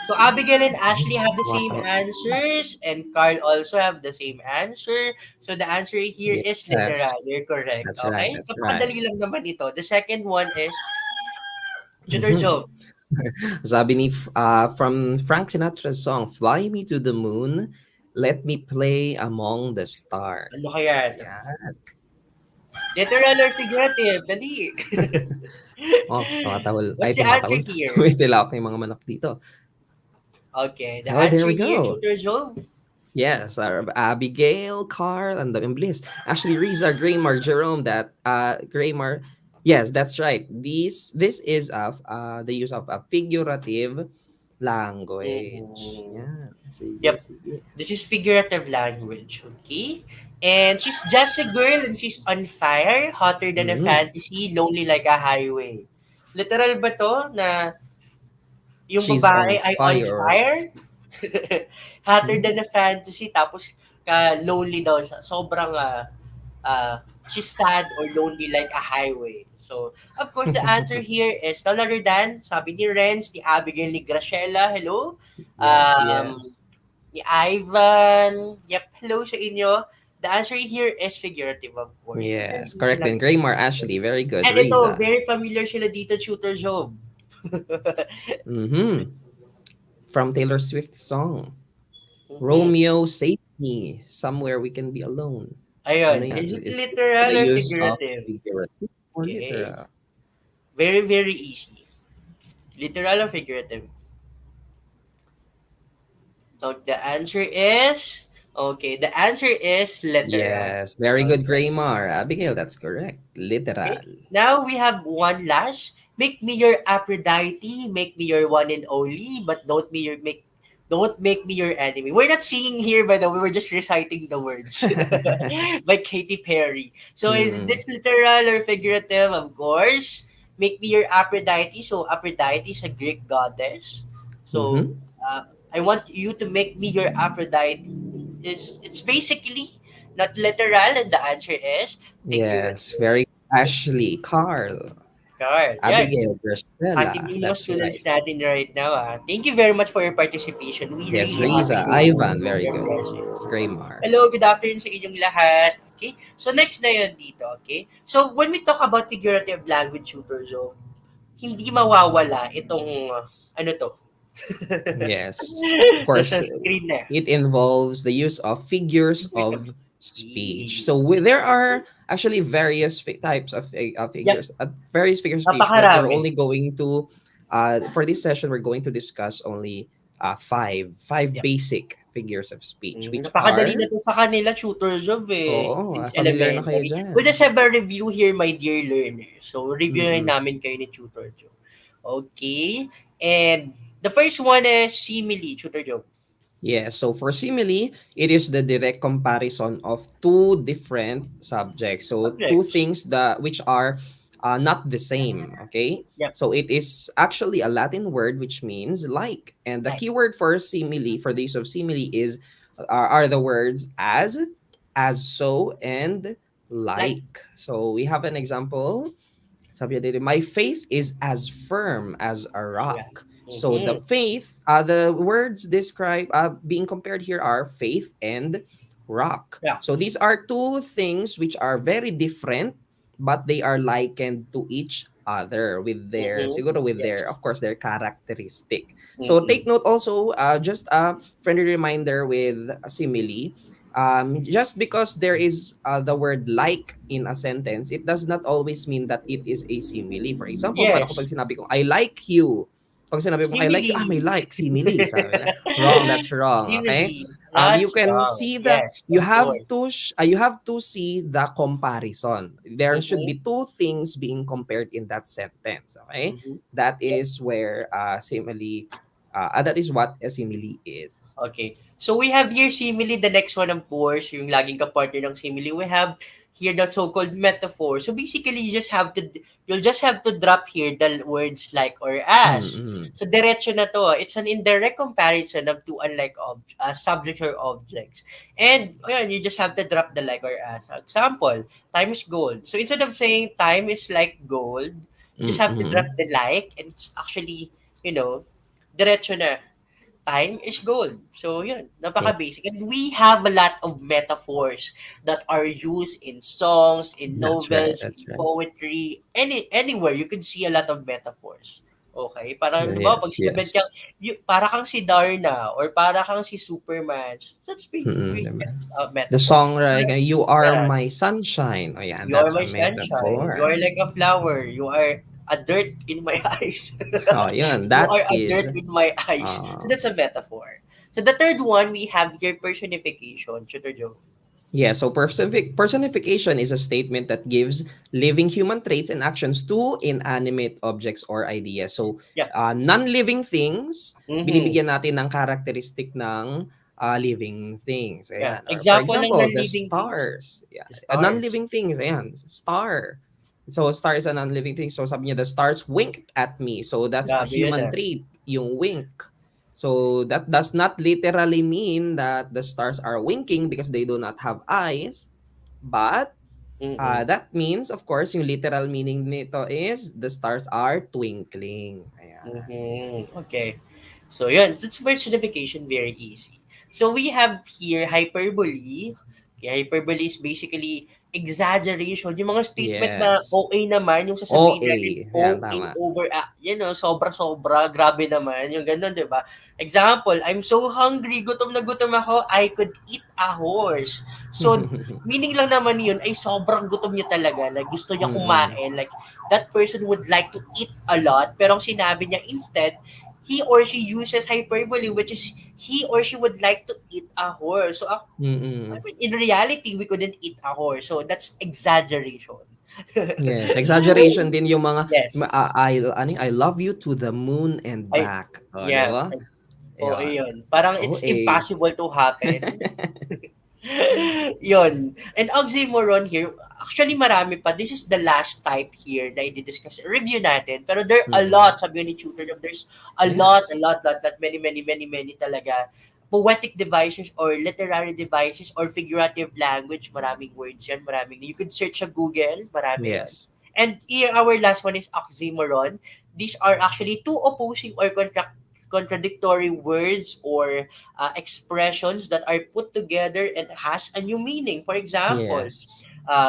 So, Abigail and Ay, Ashley have the same tumatawag. answers, and Carl also have the same answer. So, the answer here is Yes, literal. You're correct. that's right, Okay? that's right. Napakadali lang naman ito. The second one is Tutor Mhm. Joe. Sabi ni from Frank Sinatra's song, Fly Me to the Moon, Let Me Play Among the Ano Stars. kaya ito? Ayan. Literal or figurative? Dali. Oh, tumatahol. Ay, What's the answer tumatahol. here? Tumitilawak na yung mga manok dito. Okay, the Oh, there answer we here, go. Tutor Jove. Yes, Abigail, Carl, and the Bliss. Actually, Riza, Graymar, Jerome, that Graymar. Yes, that's right. This is of the use of a figurative language. Mhm. Yeah, sige, Yep, sige. this is figurative language, okay? And she's just a girl and she's on fire, hotter than a Mm. fantasy, lonely like a highway. Literal ba to na yung She's on babae ay on fire. fire? Hotter Mm. than a fantasy, tapos lonely daw siya. Sobrang she's sad or lonely like a highway. So, of course, the answer here is none other than, sabi ni Renz, ni Abigail, ni Graciela, hello. Yes, Um, yes. ni Ivan, yep, hello sa inyo. The answer here is figurative, of course. Meron Yes, din correct. silang Then Graymar, Ashley, very good. and ito, Riza. very familiar sila dito, Tutor Job. Mm-hmm. From Taylor Swift's song. Mhm. Romeo, save me. Somewhere we can be alone. Ayun, Ano yan? is it Is it literal the or use of figurative? figurative or Okay. literal? Very, very easy. Literal or figurative? So the answer is okay. The answer is literal. Yes, very good, Okay. Graymar. Abigail, that's correct. Okay. Literal. Now we have one last. Make me your Aphrodite, make me your one and only, but don't make me your enemy. We're not singing here, by the way. We're just reciting the words by Katy Perry. So is Mm-hmm. this literal or figurative? Of course. Make me your Aphrodite. So Aphrodite is a Greek goddess. So Mm-hmm. I want you to make me your Aphrodite. It's basically not literal, and the answer is Yes, figurative. very Ashley, Carl, Carl, yan. Abigail, Graciela. Ating mga That's students right. natin right now. Thank you very much for your participation. We Yes, really Riza, appreciate Ivan, very your good. presence. Graymar. Hello, good afternoon sa inyong lahat. Okay? So next na yun dito, okay? So when we talk about figurative language tutors, so, hindi mawawala itong, ano to? Yes, of course, Nasa screen na. it involves the use of figures Figures of of speech. speech. So there are actually various types of Yep, figures, various figures of speech, but we're napakarami. only going to, for this session, we're going to discuss only five Yep. basic figures of speech, which Napakadali na are, 'to sa kanila, tutor job, eh, oo, since familiar na kayo elementary. dyan. We'll just have a review here, my dear learners. So, reviewin Mm-mm. namin kayo ni Tutor Joe. Okay? And the first one is simile, Tutor Joe. Yeah, so for simile, it is the direct comparison of two different subjects. So two Subjects. things that which are not the same. Okay, Yep. so it is actually a Latin word which means like, and the Like. keyword for simile, for the use of simile, is are the words as so, and Like. like. So we have an example. Sabi niya dito, my faith is as firm as a Yeah. rock. So the Mm-hmm. faith, the words describe being compared here are faith and rock. Yeah. So these are two things which are very different, but they are likened to each other with their, Mm-hmm. siguro with their, Yes. of course, their characteristic. So Mm-mm. take note also, just a friendly reminder with a simile, just because there is the word like in a sentence, it does not always mean that it is a simile. For example, paano Yes. kapag sinabi ko, I like you? Pag sinabi ko, I like you, may Simile. like, simile. Sabi na, wrong, that's wrong, okay? Simile. Not You can strong. see the, Yes, of course. you have to see the comparison. There should Mm-hmm. be two things being compared in that sentence, okay? Mm-hmm. That Yep. is where simile, that is what a simile is. Okay. So we have here simile, the next one of course, yung laging kapartner ng simile. We have here the so-called metaphor. So basically, you'll just have to drop here the words like or as. Mm-mm. So diretso na to. It's an indirect comparison of two unlike subjects or objects. And ayan, you just have to drop the like or as. Example, time is gold. So instead of saying time is like gold, you just have to drop Mm-mm. the like and it's actually, diretso na time is gold. So, yun. Napaka-basic. And we have a lot of metaphors that are used in songs, in That's right. novels, That's in right. poetry, anywhere. You could see a lot of metaphors. Okay? Parang, di ba, pag Yes, sinabihan yes. kang, para kang si Darna or para kang si Superman, that's Di ba? a The metaphor. song, right? You are Yeah. my sunshine. Oh, yeah, You are that's a my sunshine. You are metaphor. like a flower. You are a dirt in my eyes. Oh, yun. You That are a is, dirt in my eyes. So uh, that's a metaphor. So the third one, we have here personification. Tutor Joe. yeah, so personification is a statement that gives living human traits and actions to inanimate objects or ideas. So, Yeah. non-living things, Mm-hmm. binibigyan natin ng characteristic ng living things. Yeah. Ayan. Or for Example ng example, the non-living things. stars. Yeah, The stars. non-living things. Ayan, star. So, star is a non-living thing. So, sabi niya, the stars winked at me. So, that's a Grabe yun human ah. trait, yung wink. So that does not literally mean that the stars are winking because they do not have eyes, but Mm-hmm. that means, of course, yung literal meaning nito is the stars are twinkling. Ayan. Mm-hmm. Okay. So, yun. That's personification, very easy. So, we have here hyperbole. Okay, hyperbole is basically exaggeration. Yung mga statement na Yes. OA naman, yung O sasabihin A. natin Ayan, OA tama. over, sobra-sobra, grabe naman. Yung ganun, di ba? Example, I'm so hungry, gutom na gutom ako, I could eat a horse. So, meaning lang naman yun ay sobrang gutom niya talaga. Like, gusto niya Mm-mm. kumain. Like, that person would like to eat a lot. Pero ang sinabi niya instead, he or she uses hyperbole, which is he or she would like to eat a horse. So, I Mm-mm. mean, in reality, we couldn't eat a horse. So, that's exaggeration. Yes, exaggeration din yung mga Yes. I love you to the moon and I, back. Oh, di yeah. ba? Oo, Ayan. yun. Parang O it's A. impossible to happen. Yun. And oxymoron here, actually marami pa. This is the last type here na i-discuss. Review natin. Pero there are a Mm-mm. lot, sabi ni Tutor Job, there's a lot, Yes. many talaga. Poetic devices or literary devices or figurative language, maraming words yan, maraming. You could search sa Google, marami yan. Yes. And here, our last one is oxymoron. These are actually two opposing or contradictory words or expressions that are put together and has a new meaning. For example, Yes.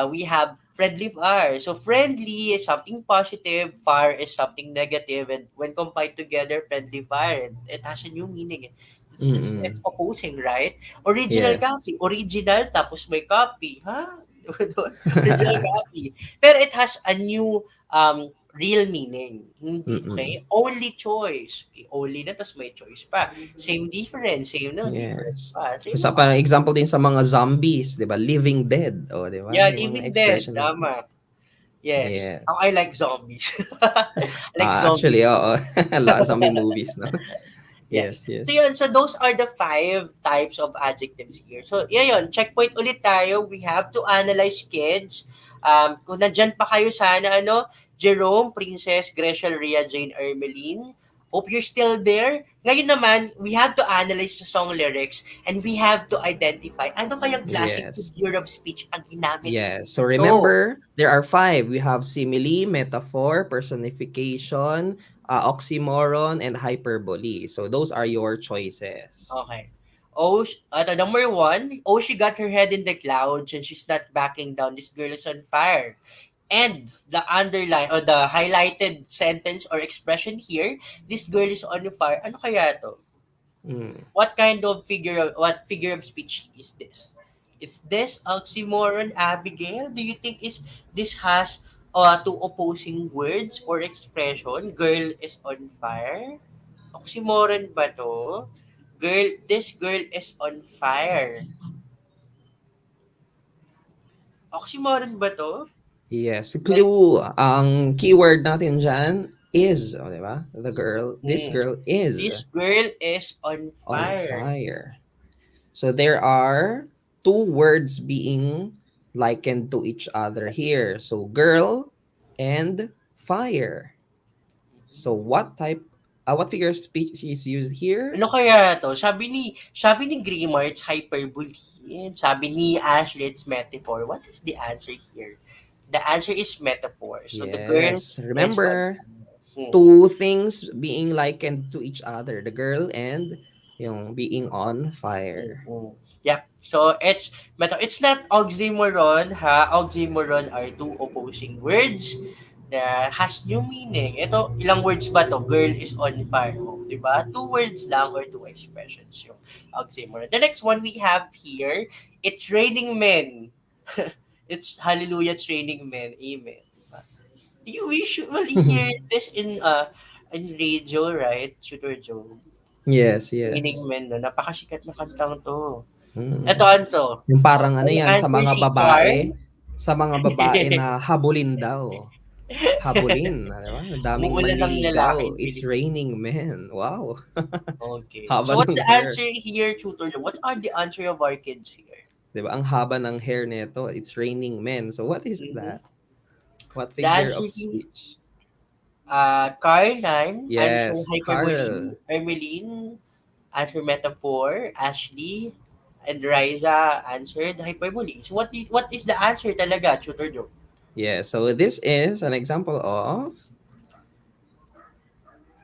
we have friendly fire. So friendly is something positive, fire is something negative, and when combined together, friendly fire, it has a new meaning. It's Mm. opposing, right? Original Yes. copy. Original tapos may copy. Ha? Original copy. Pero it has a new real meaning. Hindi, Mm. okay? Only choice. Okay, only na, tapos may choice pa. Same difference. Same na, different Yes. pa. So, yung Sa mga, parang example din sa mga zombies, 'di ba? Living dead, oh, 'di ba? yeah, Yung mga living dead. expression na Tama. Yes. I yes. like zombies. I like zombie Actually, oo. movies. A lot of zombie movies, no? Yes. Yes, So yes. yun, so those are the five types of adjectives here. So yun, checkpoint ulit tayo. We have to analyze kids. Kung nandyan pa kayo sana, Jerome, Princess, Greshel, Rhea, Jane, Ermeline. Hope you're still there. Ngayon naman, we have to analyze the song lyrics and we have to identify ano kayang classic Yes. figure of speech ang ginamit Yes. So dito. remember, there are five. We have simile, metaphor, personification, oxymoron, and hyperbole. So those are your choices. Okay. Number one, she got her head in the clouds and she's not backing down. This girl is on fire. And the underline or the highlighted sentence or expression here, this girl is on fire. Ano kaya to? Mm. What figure of speech is this? Is this oxymoron, Abigail? Do you think this has two opposing words or expression? Girl is on fire? Oxymoron ba to? This girl is on fire. Oxymoron ba to? Yes. Well, Clue, ang keyword natin dyan is, oh, di ba? This mm, girl is this girl is on on fire. fire. So there are two words being likened to each other here. So girl and fire. So what figure of speech is used here? Ano kaya to? Sabi ni Grimar, it's hyperbole. Sabi ni Ashley, it's metaphor. What is the answer here? The answer is metaphor. So the girl Yes. is on Remember, hmm, two things being likened to each other, the girl and yung being on fire. Yep. So it's not oxymoron, ha? Oxymoron are two opposing words. na has new meaning. Ito, ilang words ba to? Girl is on fire. Oh, di ba? Two words lang or two expressions yung oxymoron. The next one we have here, it's raining men. It's hallelujah, it's raining men. Amen. Diba? You usually hear this in radio, right? Shooter Joe. Yes, Raining yes. men, no? Napakasikat na kantang to. Ito, Mm. ano to? Yung parang ano Yung yan, answer si Carl. sa mga babae na habulin daw. Habulin, di ba? Ang daming Umuulan ng manliligaw. lalaking It's Pilipino. raining men. Wow. Okay. Haba So what's ng the hair. answer here, tutor? What are the answer of our kids here? Di ba? Ang haba ng hair nito. It's raining men. So what is Mm-hmm. that? What The figure answer of here, speech? Caroline, answer Yes, hyperbole, Carl. Ermeline, answer metaphor, Ashley, and Riza answered hyperbole. So what is the answer talaga, tutor Joe? Yeah, so this is an example of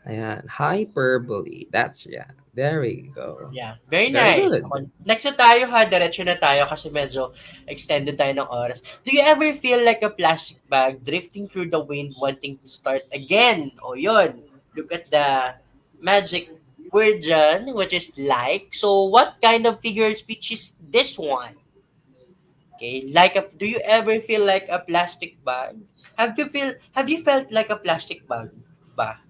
ayan, hyperbole. That's yeah. There we go. Yeah, very Very nice. good. Okay. Next na tayo ha, diretso na tayo kasi medyo extended tayo ng oras. Do you ever feel like a plastic bag drifting through the wind wanting to start again? O yun, look at the magic word dyan, which is like. So what kind of figure of speech is this one? Okay, do you ever feel like a plastic bag? Have you felt like a plastic bag ba?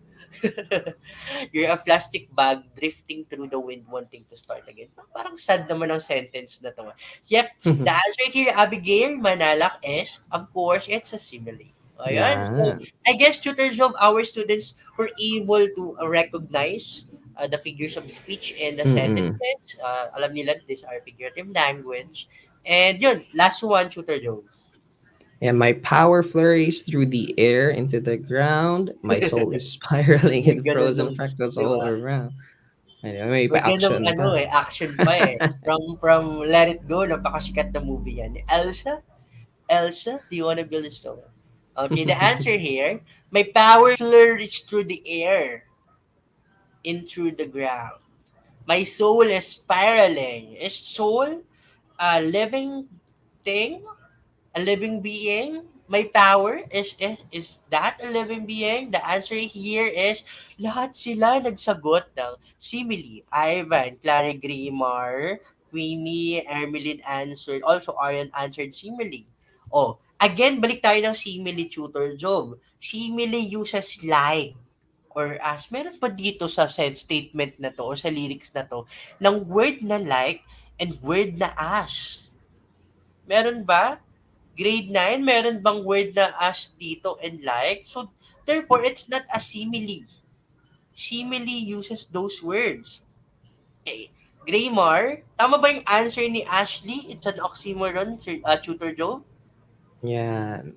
You're a plastic bag drifting through the wind wanting to start again. Parang sad naman ang sentence na to. Yep, the answer here, Abigail Manalak, is, of course, it's a simile. Ayan. So, Yeah. I guess tutors of our students were able to recognize the figures of speech and the Mm-mm. sentences. Alam nila, these are figurative language. And yun, last one, Tutor Joe. And my power flurries through the air into the ground. My soul is spiraling May in ganun frozen nung, fractals di all ba? around. Ayun, may May ganung pa-action ano pa. eh, action pa eh. From Let It Go, napakasikat na movie yan. Elsa? Elsa, do you wanna build a snowman? Okay, the answer here, my power flurries through the air into the ground. My soul is spiraling. Is soul a living thing? A living being? My power is that a living being? The answer here is lahat sila nagsagot ng simile. Ivan, Clary Grimar, Queenie, Ermeline answered. Also, Arian answered simile. Oh, again, balik tayo ng simile tutor job. Simile uses like or as. Meron pa dito sa sense statement na to o sa lyrics na to ng word na like and word na as. Meron ba? Grade 9, meron bang word na as dito and like? So, therefore, it's not a simile. Simile uses those words. Okay. Grammar, tama ba yung answer ni Ashley? It's an oxymoron, Tutor Joe? Yeah.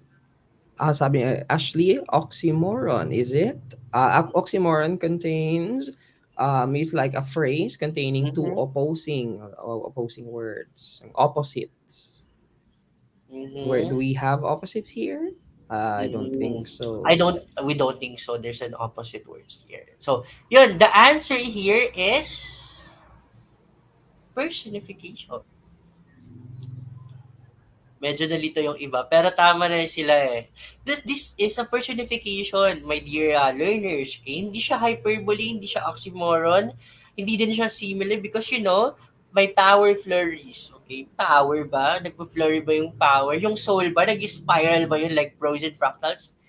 Sabi niya, Ashley, oxymoron, is it? Oxymoron contains is like a phrase containing two Mm-hmm. opposing words, opposites. Where Mm-hmm. do we have opposites here? I don't Mm, think so. we don't think so. There's an opposite words here. So, yun, the answer here is personification. Medyo nalito yung iba, pero tama na sila eh. This is a personification, my dear learners. Okay? Hindi siya hyperbole, hindi siya oxymoron, hindi din siya simile because my power flurries. Okay? Power ba? Nagpo-flurry ba yung power? Yung soul ba? Nag-spiral ba yun like frozen fractals?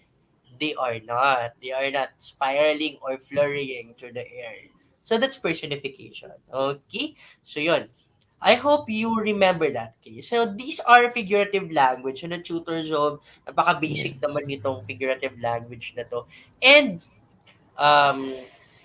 They are not. They are not spiraling or flurrying through the air. So that's personification. Okay? So yun. I hope you remember that. Okay? So these are figurative language. So the tutor job, napaka-basic Yes. naman nitong figurative language na to. And, um,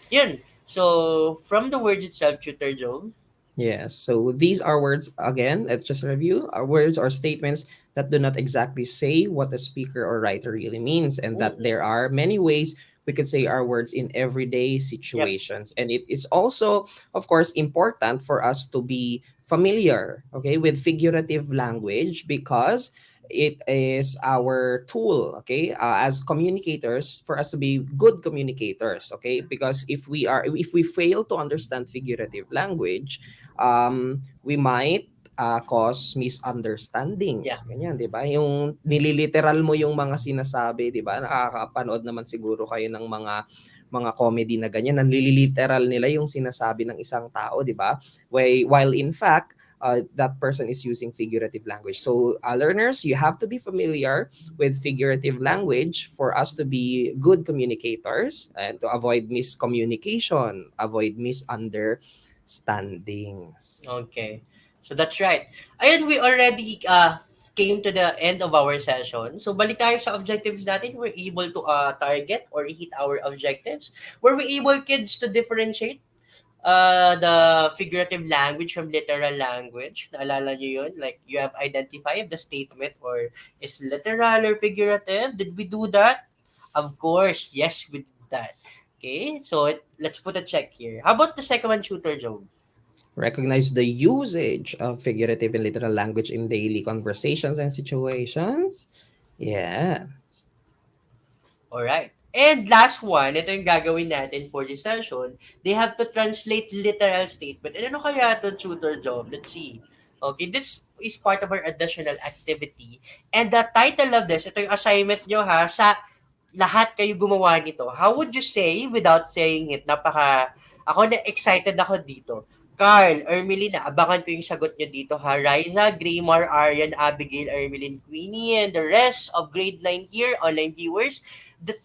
yun. So, from the words itself, tutor job. Yes. So these are words, again, let's just review. Our words are statements that do not exactly say what the speaker or writer really means, and that Mm-mm. there are many ways we could say our words in everyday Yep. situations. And it is also, of course, important for us to be familiar, okay, with figurative language because it is our tool, okay, as communicators, for us to be good communicators, okay, because if we fail to understand figurative language, we might cause Yeah. misunderstandings. Ganyan, 'di ba? Yung nililiteral mo yung mga sinasabi, 'di ba? Nakakapanood naman siguro kayo ng mga comedy na ganyan, nililiteral nila yung sinasabi ng isang tao, 'di ba? While in fact, that person is using figurative language. So, learners, you have to be familiar with figurative language for us to be good communicators and to avoid miscommunication, avoid misunderstandings. Okay. So that's right. Ayun, we already came to the end of our session. So balik tayo sa objectives natin. We're able to target or hit our objectives. Were we able, kids, to differentiate the figurative language from literal language? Naalala nyo yun? Like, you have identified the statement or is literal or figurative? Did we do that? Of course, yes, we did that. Okay, so let's put a check here. How about the second one, Shooter Joe? Recognize the usage of figurative and literal language in daily conversations and situations. Yeah. Alright. And last one, ito yung gagawin natin for this session. They have to translate literal statement. And ano kaya ito, tutor job? Let's see. Okay, this is part of our additional activity. And the title of this, ito yung assignment nyo ha, sa lahat kayo gumawa nito. How would you say without saying it? Ako na excited ako dito. Carl, Ermelina, abangan ko yung sagot nyo dito ha. Riza, Graymar, Aryan, Abigail, Ermelin, Queenie, and the rest of grade 9 here, online viewers.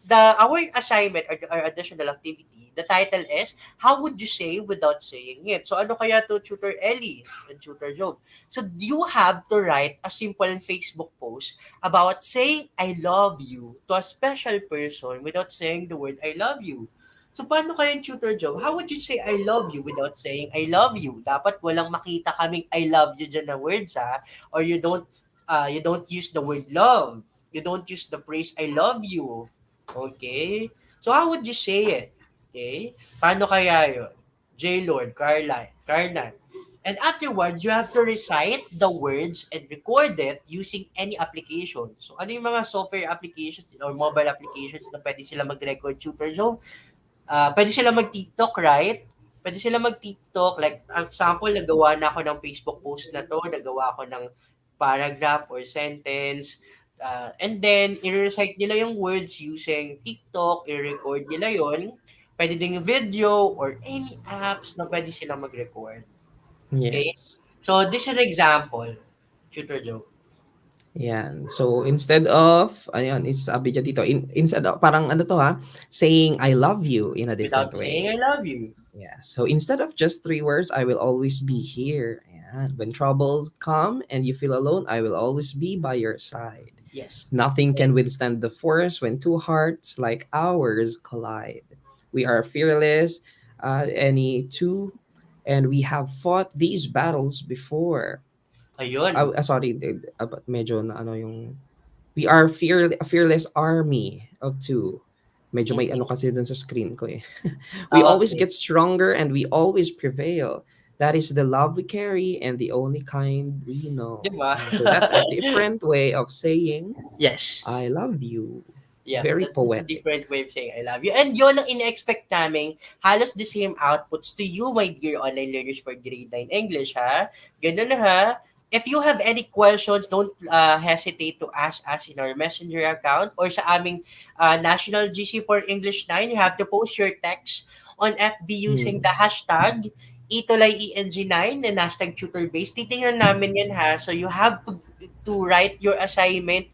Our assignment or our additional activity, the title is, how would you say without saying it? So ano kaya to, Tutor Ellie and Tutor Joe? So you have to write a simple Facebook post about saying I love you to a special person without saying the word I love you. So paano kaya yung Tutor Joe? How would you say I love you without saying I love you? Dapat walang makita kaming I love you dyan na words ha. Or you don't use the word love. You don't use the phrase I love you. Okay? So how would you say it? Okay? Paano kaya yun? J. Lord, Carlan. And afterwards, you have to recite the words and record it using any application. So ano yung mga software applications or mobile applications na pwede sila mag-record, Tutor Joe? Pwede sila mag-TikTok, right? Pwede sila mag-TikTok. Like, example, nagawa na ako ng Facebook post na to, nagawa ako ng paragraph or sentence, and then, i-recite nila yung words using TikTok, i-record nila yon. Pwede ding video or any apps na pwede sila mag-record. Okay? Yes. So, this is an example, Tutor Joe. Yan. So instead of ayun, is sabi niya dito, instead of parang ano to ha, saying I love you in a different Without saying way. I love you. Yeah. So instead of just three words, I will always be here. And when troubles come and you feel alone, I will always be by your side. Yes. Nothing can withstand the force when two hearts like ours collide. We are fearless, any two, and we have fought these battles before. Ayun. Sorry, medyo na ano yung we are a fearless army of two. Medyo may ano kasi dun sa screen ko eh. We always Okay. get stronger and we always prevail. That is the love we carry and the only kind we know. Di ba? So that's a different way of saying Yes. I love you. Yeah, Very that's a poetic. different way of saying I love you. And yun ang ina-expect namin, halos the same outputs to you, my dear online learners for grade 9 English, ha? Ganun na, ha? If you have any questions, don't hesitate to ask us in our messenger account or sa aming National GC for English 9. You have to post your text on FB using the hashtag ETUlay ENG9 and hashtag tutor base. Titingnan namin yan, ha? So you have to write your assignment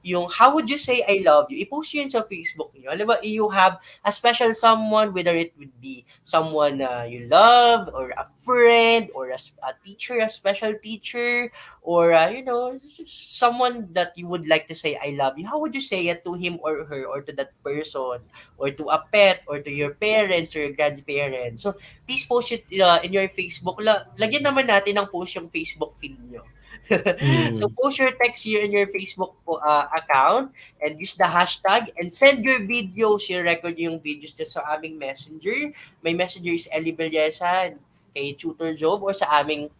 yung how would you say I love you, i-post yun sa Facebook niyo. Alam ba, you have a special someone, whether it would be someone you love, or a friend, or a teacher, a special teacher, or just someone that you would like to say I love you. How would you say it to him or her, or to that person, or to a pet, or to your parents, or your grandparents? So, please post it in your Facebook. Lagyan naman natin ng post yung Facebook feed niyo. So Mm. post your text here in your Facebook account and use the hashtag and send your videos, your record yung videos nyo sa aming messenger. May messenger is Ellie Bellesan, kay Tutor Job, or sa aming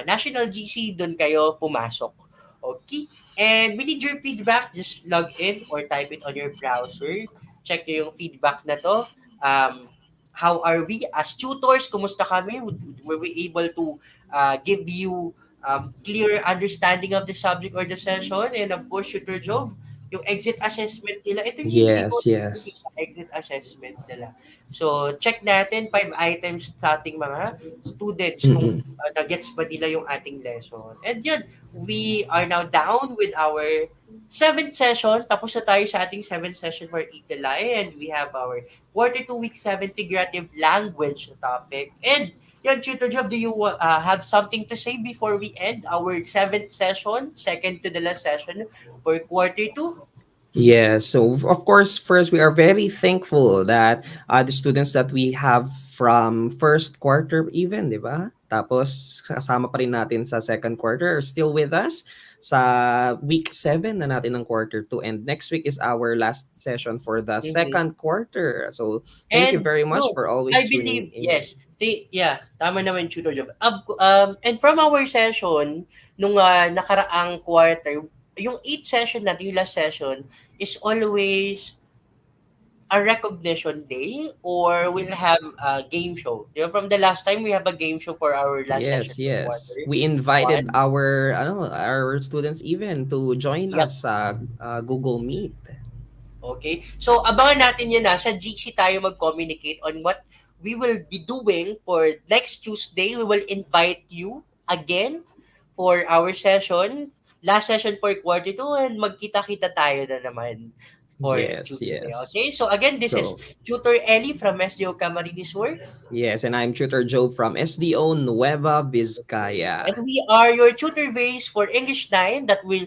National GC, doon kayo pumasok. Okay? And we need your feedback. Just log in or type it on your browser. Check nyo yung feedback na to. Um, how are we as tutors? Kumusta kami? Were we able to give you clear understanding of the subject or the session? And of course, Tutor Job, yung exit assessment nila, ito yung hindi ko Yes, yes. sa exit assessment nila. So, check natin 5 items sa ating mga students kung Mm-mm. nagets ba nila yung ating lesson. And yun, we are now down with our 7th session. Tapos na tayo sa ating 7th session for ETUlay, and we have our quarter 2 week 7 figurative language topic. And yun, Tutor Job, do you have something to say before we end our 7th session, second to the last session for quarter 2? Yes, so of course, first we are very thankful that the students that we have from first quarter even, di ba? Tapos kasama pa rin natin sa second quarter are still with us sa week 7 na natin ng quarter 2, and next week is our last session for the Mhm. second quarter. So thank you And very much no, for I always tuning believe, in. yes, tama naman Tutor Job. And from our session, nung nakaraang quarter, yung 8th session natin, yung last session, is always a recognition day or we'll have a game show. From the last time, we have a game show for our last session Yes, for yes. quarter We invited 1. our students even to join Yep. us sa Google Meet. Okay? So, abangan natin yun sa GC tayo mag-communicate on what we will be doing for next Tuesday. We will invite you again for our session. Last session for quarter 2, and magkita-kita tayo na naman for Yes, Tuesday. yes. Okay? So, again, this is So, Tutor Ellie from SDO Camarines Work. yes, and I'm Tutor Joe from SDO Nueva And Vizcaya. we are your tutor base for English 9 that will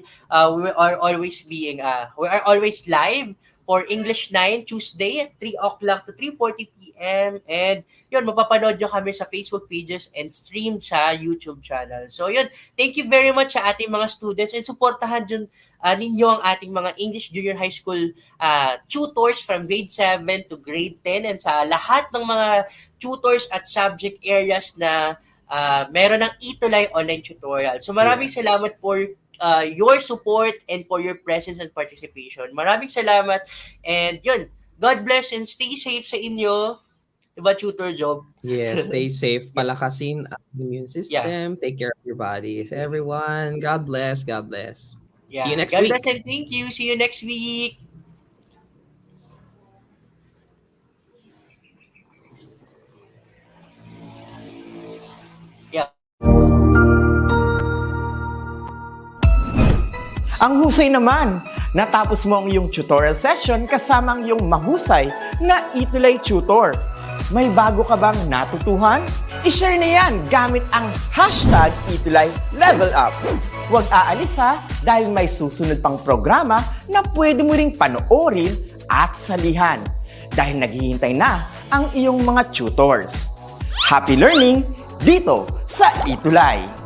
we are always we are always live for English 9 Tuesday at 3 o'clock to 3:40 p.m. And yun, mapapanood nyo kami sa Facebook pages and stream sa YouTube channel. So yun, thank you very much sa ating mga students, and supportahan dyan ninyo ang ating mga English Junior High School tutors from grade 7 to grade 10, and sa lahat ng mga tutors at subject areas na meron ng ETUlay online tutorial. So maraming Yes. salamat for your support and for your presence and participation. Maraming salamat, and yun, God bless and stay safe sa inyo. Diba, Tutor Job? Yes, stay safe. Yeah. Palakasin ang immune Yeah. system. Take care of your bodies. Everyone, God bless. God bless. See you Yeah. next God bless week. and thank you. See you next week. Yeah. Ang husay naman! Natapos mo ang iyong tutorial session kasama ang iyong mahusay na ETUlay tutor. May bago ka bang natutuhan? I-share na yan gamit ang hashtag #ETUlayLevelUp. Huwag aalis dahil may susunod pang programa na pwede mo ring panoorin at salihan dahil naghihintay na ang iyong mga tutors. Happy learning dito sa ETUlay!